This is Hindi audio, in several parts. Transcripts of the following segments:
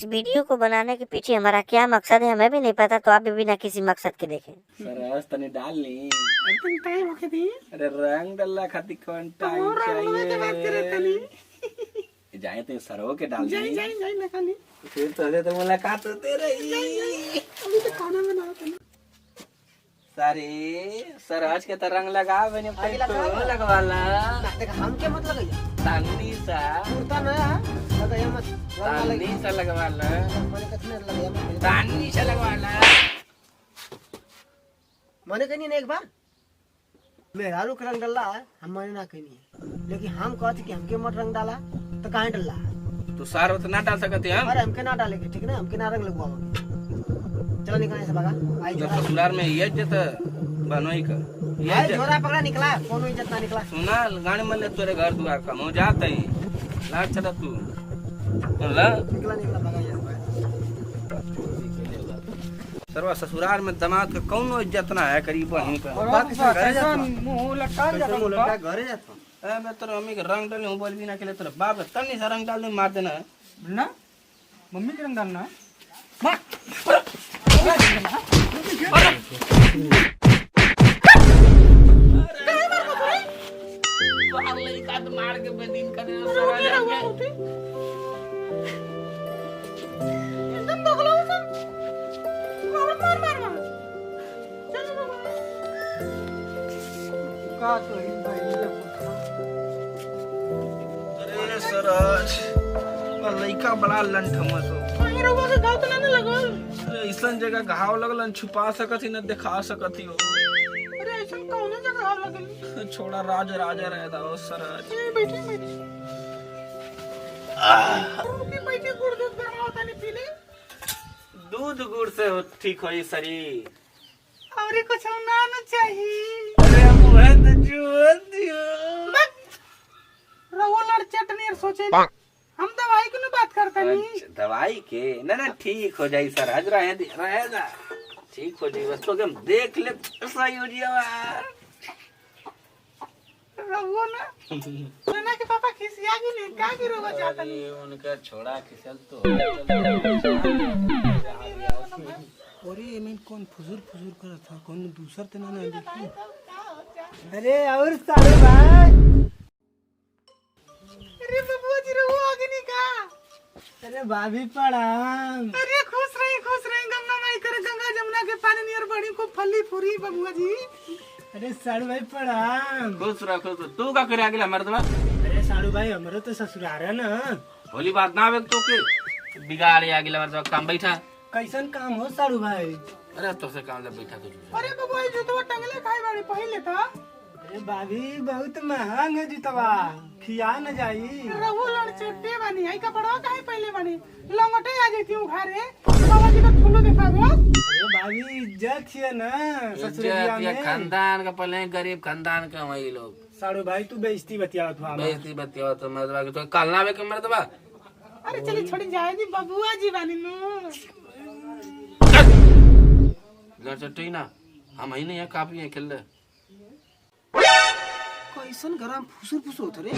इस वीडियो को बनाने के पीछे हमारा क्या मकसद है हमें भी नहीं पता, तो आप भी बिना किसी मकसद के देखें। सरस तने डाल ली एकदम टाइम होके दी। अरे रंग डल्ला खाती कौन टाइम और रंगवा के बात करे तनी। चाहिए जाए तो सरो के डाल जाई दी जाई जाई ना खाली। फिर तो मुलाकात होते रही। अभी तो खाना बनाओ तनी। सारे सरहज के तो रंग लगा बने तो लगवाला देख हम के मत लगाइए। तांदी सा कुर्ता ना लगाइए मत। तांदी सा लगवाला माने कितने लगाइए मत। तांदी सा लगवाला माने कहीं नहीं एक बार मेहरारू का रंग डाला हम माने ना कहीं नहीं, लेकिन हम कहते कि हमके मत रंग डाला तो कहाँ डाला। तो सारो तो ना डाल सकते हम। अरे हमके ना डालेंगे ठीक ना, हमके ना रंग लगवाओगे। चलो निकलने से भागा। आई तो झोरा ससुराल में ये जत बनोई का ये आई जत झोरा पकड़ा निकला, कौन इज्जत ना निकला। सुना गाड़ी में ले तोरे घर द्वार का हो जाता ही लाट छटा तू बोला निकला निकला भागा यहाँ सरवा ससुराल में दामाद का कौनो इज्जत ना है करीब वहीं का मुंह लटका घरे जाता ए मैं तेरे मम्मी के रंग डाले हूं बोल भी ना के लिए तेरे बाप का तन्नी सा रंग डाल दे मार देना ना मम्मी के रंग डालना मार के बदीन कर एकदम दोगला हो सब मार मार मार का तो ही भाई अरे सरज लइका बड़ा लंठ मत हो अरे रोबो के घाव तो ना लगल। अरे ऐसन जगह घाव लगलन छुपा सकत ही न दिखा सकत ही हो अरे ऐसा कौन जगह घाव लगल। छोड़ा राज राजा रहता हो सरज बैठी बैठी बैठी गुड़ दूध गर्म होता नहीं पीले दूध गुड़ से ठीक होई शरीर और कुछ ना चाहिए। अरे मुहे तो जुअन दियो रवो लड़ चटनी और सोचे हम दवाई की बात करता नहीं। दवाई के ना ना ठीक हो जाई सर आज रहेगा ठीक हो जाई बस तो हम देख ले सही हो जिया रवो ना ना के पापा खिसिया भी नहीं का की रोवा जाता नहीं। उनका छोड़ा खिसल तो अरे मैं कौन फुजुर फुजुर कर था कौन दूसर तना ना देखी। अरे और सारे भाई अरे बबुआ जी रहो आगे नहीं का। अरे भाभी प्रणाम। अरे खुश रही गंगा माई करे गंगा जमुना के पानी नियर बड़ी को फली फूरी बबुआ जी। अरे साड़ू भाई प्रणाम। खुश रखो तो तू का करे आगे मर्दवा। अरे साड़ू भाई हमारे तो ससुराल है ना। होली बात ना आवे तो के बिगाड़े आगे मर्दवा काम बैठा कैसन काम हो साड़ू भाई। अरे तो से काम ले बैठा तो अरे बबुआ जूतवा टंगले खाई बाड़ी पहले था। अरे भाभी बहुत महंग है जूतवा खिया न जाई। रहू लड़ चट्टे बानी आई कपड़वा काहे पहले बानी लंगटे आ जाती हूं घरे बाबा जी का ठुलो दिखाबो। अरे भाभी इज्जत है ना ससुरिया में खानदान का पहले गरीब खानदान का वही लोग। साड़ू भाई तू बेइज्जती बतिया तू बेइज्जती बतिया तो मर्दवा के तो कल ना आवे के मर्दवा। अरे चली छोड़ी जाए दी बबुआ जी बानी नु लड़ चट्टी ना हम ही नहीं है काफी है खेल ले कैसन गरम फुसुर फुसुर होत रे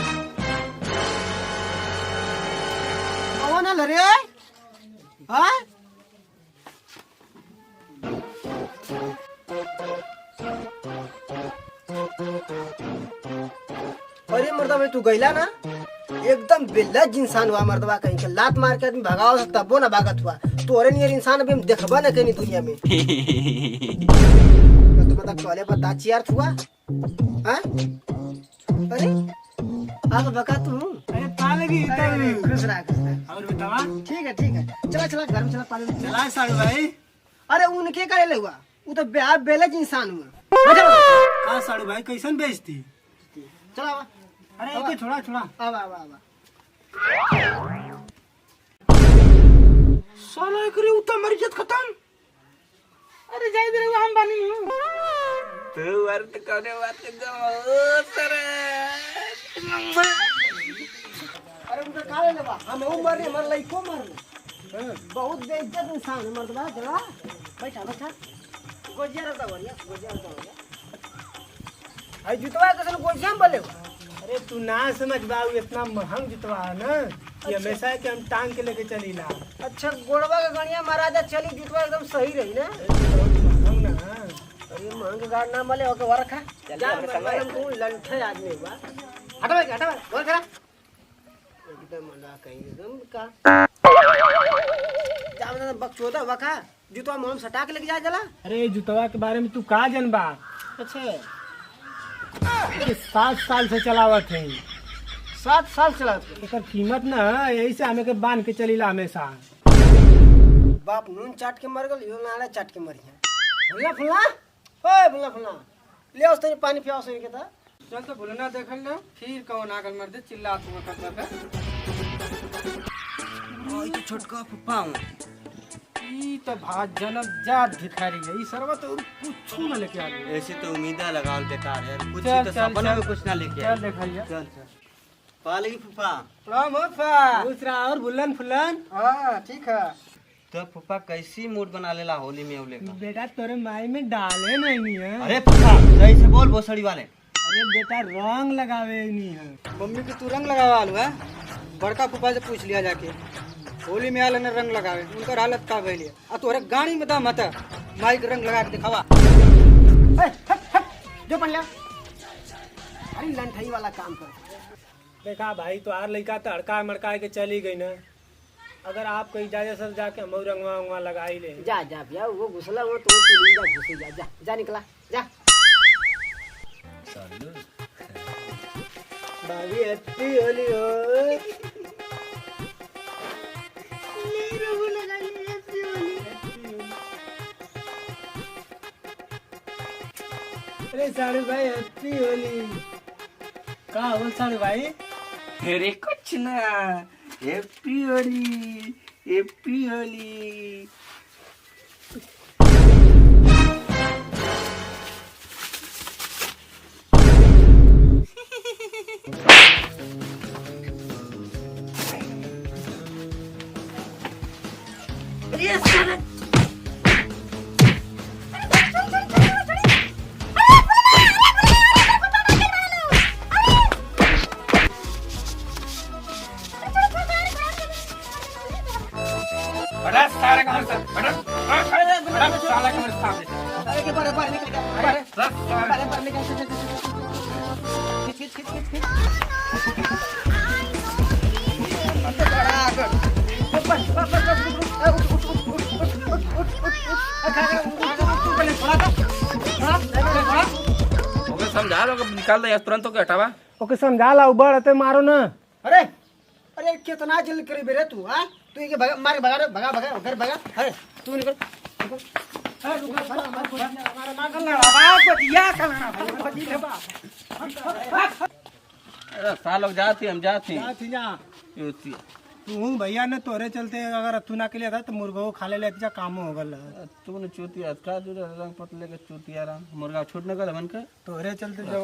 कौन है रे हां। अरे मर्दा भाई तू गइला ना एकदम बेलज इंसान हुआ मर्दवा कहीं के लात मार के आदमी भगाओ सकता वो ना भागत हुआ तोरे नियर इंसान अभी हम देखबा ना कहीं दुनिया में। तो मतलब टोले पर दाचियार हुआ हां। अरे आप बका तू अरे पालेगी खुश रहा और बतावा ठीक है चला घर में चला पाले चला साड़ू भाई। अरे उनके करे ले हुआ वो तो ब्याह बेलज इंसान हुआ। हां साड़ू भाई कैसन बेइज्जती चला अरे एक छोड़ा आवा साला एकरे उता मर इज्जत खत्म। अरे जाई दे हम बानी तू वर्त कोने बात गो सर। अरे उनका काले लेवा हम मर रे मर लई को मर बहुत बेइज्जत इंसान है मर्दवा। चला बैठा गोजिया रहता बढ़िया आई जुतवा कैसे गोजिया बोले। अरे तू ना समझ बाऊ इतना महंग जुतवा है ना कि हमेशा है कि हम टांग के लेके चलीला। अच्छा गोड़वा का गणिया महाराजा चली जुटवा एकदम सही रही ना। हम ना अरे महंगे गाड़ ना मले ओके वर रखा जा मैं तू लंठे आदमी बा हटवा वर खड़ा एकदम मंडा कहीं एकदम का जा मैं बकचोदा वका जुतवा मोम सटा के लेके जा जला। अरे जुतवा के बारे में तू का जनबा? अच्छा 7 साल से चलावत है। 7 साल चला एकर कीमत ना यही से हमें के बांध के चलीला हमेशा। बाप नून चाट के मर गल यो नाड़ा चाट के मर गया। फुला ओए फुला ले उस तेरे पानी पियाओ सही के था। चल तो भूलना देखल ना फिर कौन आगल मर दे चिल्ला तू कर ओए तो छोटका पप्पा ई तो भात जनम जात भिखारी है। ई सरवा तो कुछ न लेके आ गए। ऐसे तो उम्मीदा लगावल बेकार है, कुछ चल, तो चल, सपना चल। में कुछ ना लेके चल आए। देखिए चल पालगी फूफा। प्रणाम हो फा दूसरा और बुल्लन फुल्लन। हां ठीक है। तो फूफा कैसी मूड बना लेला होली में औले का? बेटा तोरे माई में डाले नहीं है। अरे फूफा सही से बोल भोसड़ी वाले। अरे बेटा रंग लगावे नहीं है। मम्मी की तू रंग लगावा लू है? बड़का फूफा से पूछ लिया जाके होली में आल रंग लगावे उनकर हालत का भइल है। आ तोरे गाड़ी में दम हता माई के रंग लगा के दिखावा। जो पड़ लिया अरे लंठई वाला काम कर। देखा भाई तो आर लड़का तड़का मड़का के चली गई ना। अगर आपको इजाजत से जाके हम रंगवा उंगवा लगा ही ले। जा जा भैया वो घुसला वो तो जा घुसी जा जा जा निकला जा। भाभी हैप्पी होली हो। अरे साड़ू भाई हैप्पी होली। का हो साड़ू भाई? अरे कुछ ना, हैप्पी होली हैप्पी होली। बड़ा सारा कमर से बड़ा साला कमर से अरे के बारे निकल गया बारे निकल खिच बड़ा आगे ओके समझा लो, निकाल दे तुरंत के हटावा। ओके समझा ला उबड़ ते मारो ना। अरे अरे कितना जल्दी करी बेरे तू हां तू ये भगा मार भगा घर भगा। अरे तू निकल अरे सालों जाती हम जाती जा तू भैया ने तोरे चलते अगर अथुना के लिए था तो मुर्गो खा ले जा काम हो गल। तूने चूतिया का रंग पतले के चूतिया रंग मुर्गा छूटने गल मन के तोरे चलते जवन